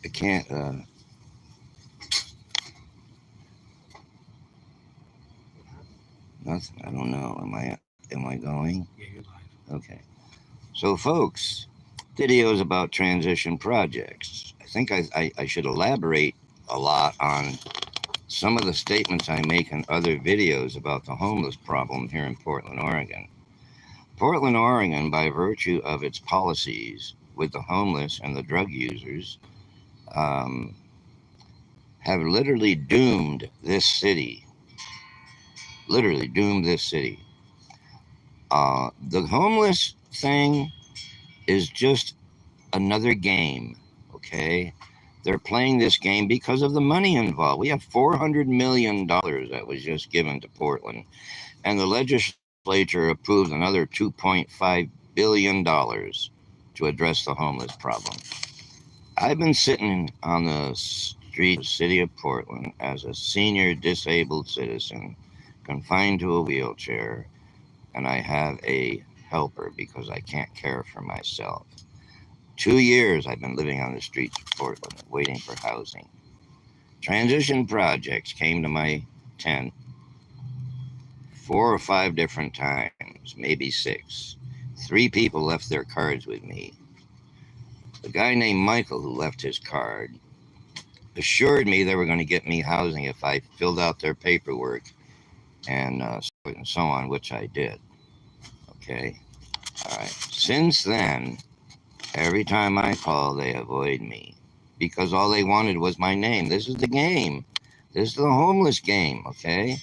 I can't. Nothing. I don't know. Am I going? Yeah, you're live. Okay. So, folks, videos about transition projects. I think I should elaborate a lot on some of the statements I make in other videos about the homeless problem here in Portland, Oregon. Portland, Oregon, by virtue of its policies with the homeless and the drug users, um, have literally doomed this city. Literally doomed this city. The homeless thing is just another game, okay? They're playing this game because of the money involved. We have $400 million that was just given to Portland, and the legislature approved another $2.5 billion to address the homeless problem. I've been sitting on the street of the city of Portland as a senior disabled citizen, confined to a wheelchair, and I have a helper because I can't care for myself. 2 years I've been living on the streets of Portland, waiting for housing. Transition projects came to my tent 4 or 5 different times, maybe 6. 3 people left their cards with me. The guy named Michael, who left his card, assured me they were going to get me housing if I filled out their paperwork and so on, which I did. Okay. All right. Since then, every time I call, they avoid me because all they wanted was my name. This is the game. This is the homeless game, okay?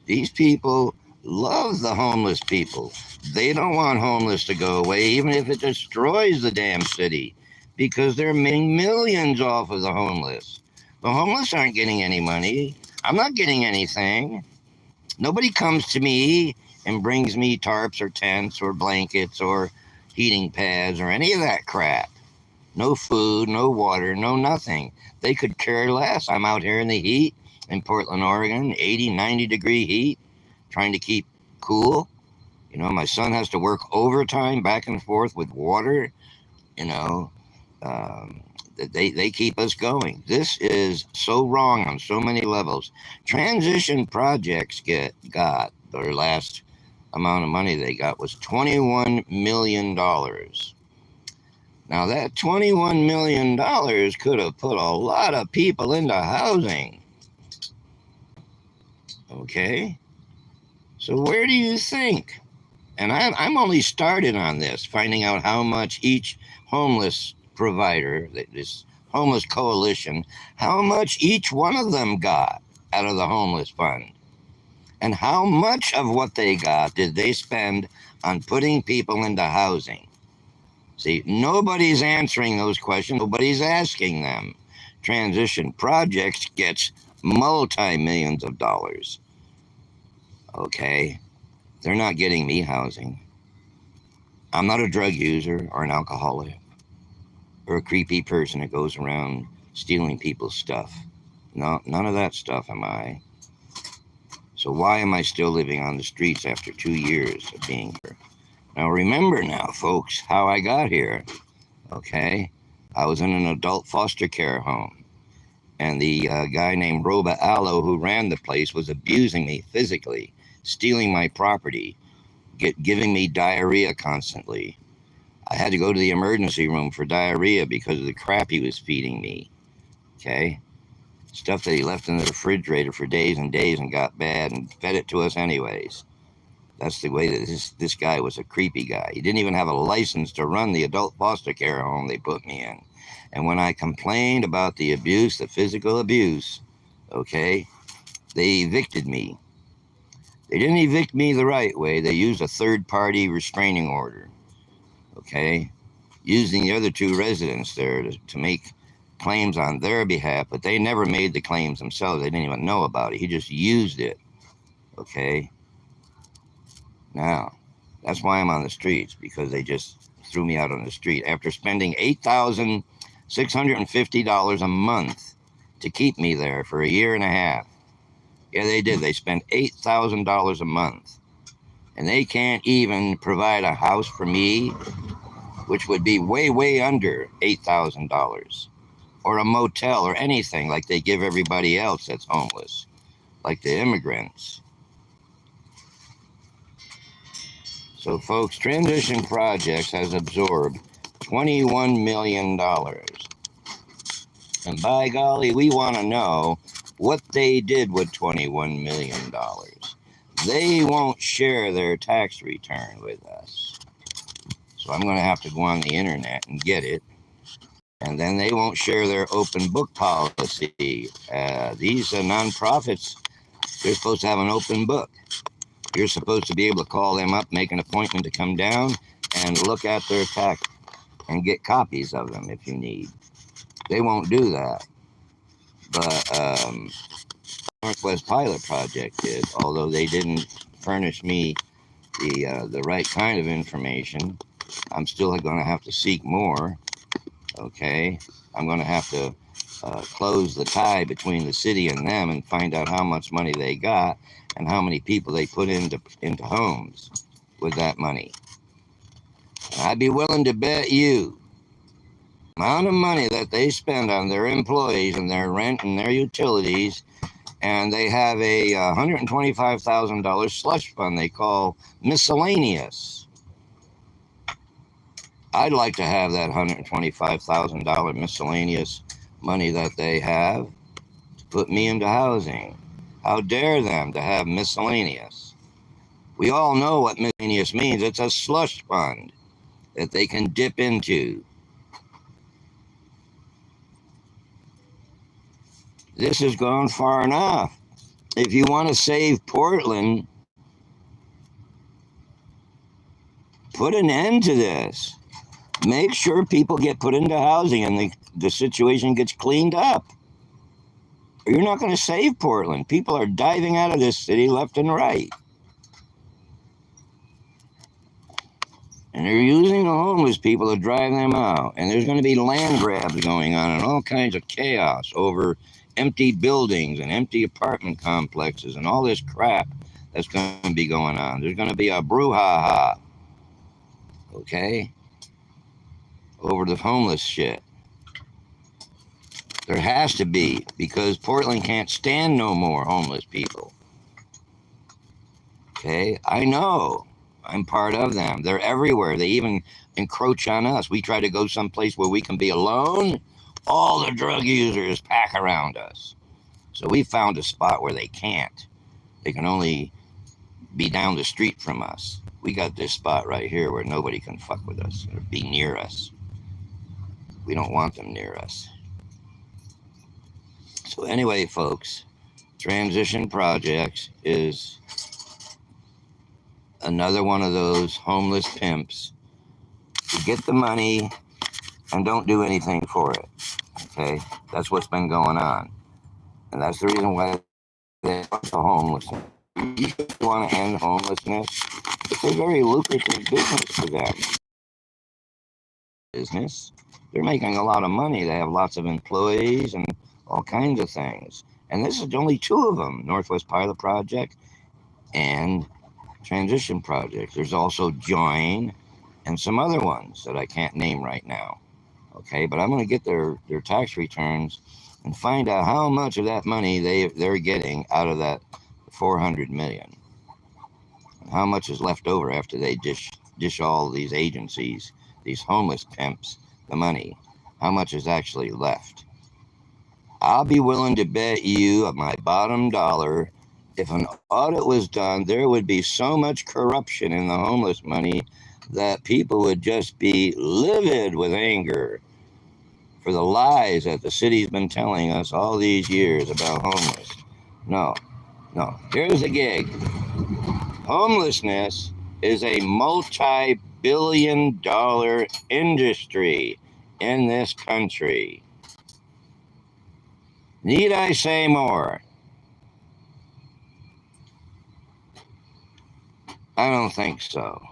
These people love the homeless people. They don't want homeless to go away, even if it destroys the damn city, because they're making millions off of the homeless. The homeless aren't getting any money. I'm not getting anything. Nobody comes to me and brings me tarps or tents or blankets or heating pads or any of that crap. No food, no water, no nothing. They could care less. I'm out here in the heat in Portland, Oregon, 80, 90-degree heat, trying to keep cool. You know, my son has to work overtime back and forth with water. You know, um, they keep us going. This is so wrong on so many levels. Transition projects got their last amount of money they got was $21 million. Now, that $21 million could have put a lot of people into housing. Okay? So, where do you think? And I'm only started on this, finding out how much each homeless provider, this homeless coalition, how much each one of them got out of the homeless fund. And how much of what they got did they spend on putting people into housing? See, nobody's answering those questions. Nobody's asking them. Transition Projects gets multi-millions of dollars. Okay? They're not getting me housing. I'm not a drug user or an alcoholic or a creepy person that goes around stealing people's stuff. No, none of that stuff am I. So why am I still living on the streets after 2 years of being here? Now remember now, folks, how I got here, okay? I was in an adult foster care home, and the guy named Roba Allo, who ran the place, was abusing me physically, stealing my property, giving me diarrhea constantly. I had to go to the emergency room for diarrhea because of the crap he was feeding me, okay? Stuff that he left in the refrigerator for days and days and got bad and fed it to us anyways. That's the way that this guy was a creepy guy. He didn't even have a license to run the adult foster care home they put me in. And when I complained about the abuse, the physical abuse, okay, they evicted me. They didn't evict me the right way. They used a third-party restraining order, okay, using the other 2 residents there to make claims on their behalf, but they never made the claims themselves. They didn't even know about it. He just used it, okay? Now, that's why I'm on the streets, because they just threw me out on the street after spending $8,650 a month to keep me there for a year and a half. Yeah, they did. They spent $8,000 a month, and they can't even provide a house for me, which would be way, way under $8,000. or a motel or anything like they give everybody else that's homeless, like the immigrants. So, folks, Transition Projects has absorbed $21 million. And by golly, we want to know what they did with $21 million. They won't share their tax return with us. So I'm going to have to go on the internet and get it. And then they won't share their open book policy. These nonprofits, they're supposed to have an open book. You're supposed to be able to call them up, make an appointment to come down and look at their tax and get copies of them if you need. They won't do that. But Northwest Pilot Project did, although they didn't furnish me the right kind of information. I'm still going to have to seek more. Okay, I'm going to have to close the tie between the city and them and find out how much money they got and how many people they put into homes with that money. And I'd be willing to bet you the amount of money that they spend on their employees and their rent and their utilities, and they have a $125,000 slush fund they call miscellaneous. I'd like to have that $125,000 miscellaneous money that they have to put me into housing. How dare them to have miscellaneous? We all know what miscellaneous means. It's a slush fund that they can dip into. This has gone far enough. If you want to save Portland, put an end to this. Make sure people get put into housing and the situation gets cleaned up. You're not going to save Portland. People are diving out of this city left and right. And they're using the homeless people to drive them out. And there's going to be land grabs going on and all kinds of chaos over empty buildings and empty apartment complexes and all this crap that's going to be going on. There's going to be a brouhaha, okay, over the homeless shit. There has to be, because Portland can't stand no more homeless people. Okay, I know. I'm part of them. They're everywhere. They even encroach on us. We try to go someplace where we can be alone. All the drug users pack around us. So we found a spot where they can't. They can only be down the street from us. We got this spot right here where nobody can fuck with us or be near us. We don't want them near us. So anyway, folks, Transition Projects is another one of those homeless pimps who get the money and don't do anything for it. Okay, that's what's been going on, and that's the reason why they want the homelessness. You want to end homelessness? It's a very lucrative business for them. Business. They're making a lot of money. They have lots of employees and all kinds of things. And this is only two of them: Northwest Pilot Project and Transition Project. There's also Join and some other ones that I can't name right now. Okay, but I'm going to get their tax returns and find out how much of that money they're getting out of that $400 million. And how much is left over after they dish all these agencies, these homeless pimps, the money. How much is actually left? I'll be willing to bet you at my bottom dollar, if an audit was done, there would be so much corruption in the homeless money that people would just be livid with anger for the lies that the city's been telling us all these years about homeless. No. Here's the gig. Homelessness is a multi-billion-dollar industry in this country. Need I say more? I don't think so.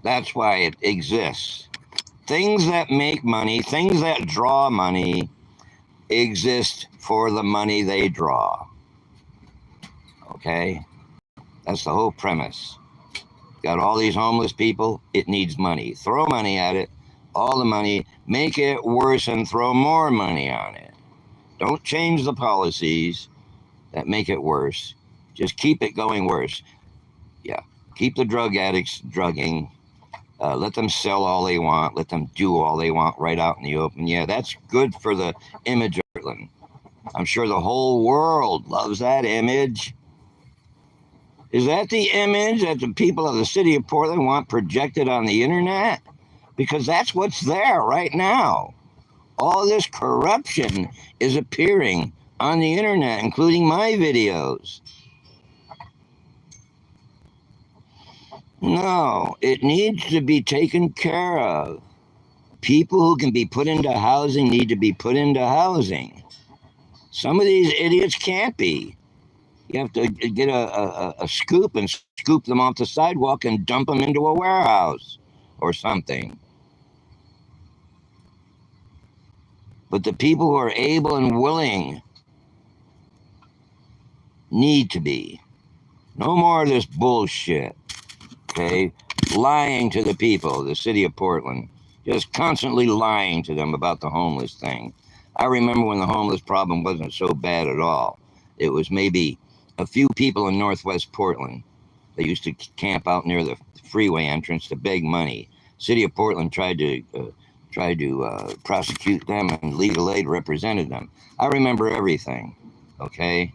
That's why it exists. Things that make money, things that draw money, exist for the money they draw. Okay? That's the whole premise. Got all these homeless people, it needs money. Throw money at it, all the money, make it worse and throw more money on it. Don't change the policies that make it worse. Just keep it going worse. Yeah. Keep the drug addicts drugging. Let them sell all they want. Let them do all they want right out in the open. Yeah, that's good for the image of Portland. I'm sure the whole world loves that image. Is that the image that the people of the city of Portland want projected on the internet? Because that's what's there right now. All this corruption is appearing on the internet, including my videos. No, it needs to be taken care of. People who can be put into housing need to be put into housing. Some of these idiots can't be. You have to get a scoop and scoop them off the sidewalk and dump them into a warehouse or something. But the people who are able and willing need to be. No more of this bullshit, okay? Lying to the people, the city of Portland, just constantly lying to them about the homeless thing. I remember when the homeless problem wasn't so bad at all. It was maybe a few people in Northwest Portland. They used to camp out near the freeway entrance to beg money. City of Portland tried to prosecute them, and legal aid represented them. I remember everything, okay?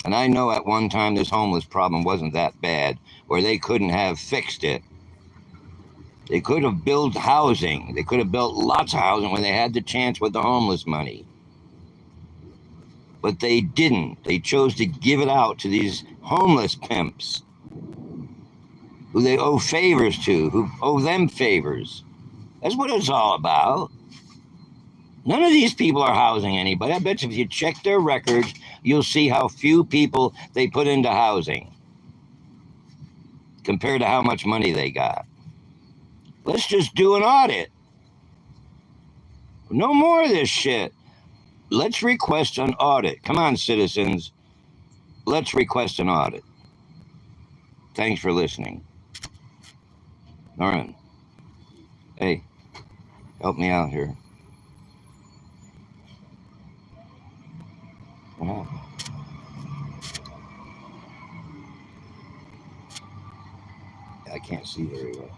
And I know at one time this homeless problem wasn't that bad, where they couldn't have fixed it. They could have built housing. They could have built lots of housing when they had the chance with the homeless money. But they didn't. They chose to give it out to these homeless pimps who they owe favors to, who owe them favors. That's what it's all about. None of these people are housing anybody. I bet you if you check their records, you'll see how few people they put into housing compared to how much money they got. Let's just do an audit. No more of this shit. Let's request an audit. Come on, citizens. Let's request an audit. Thanks for listening. Norman, hey, help me out here. What happened? I can't see very well.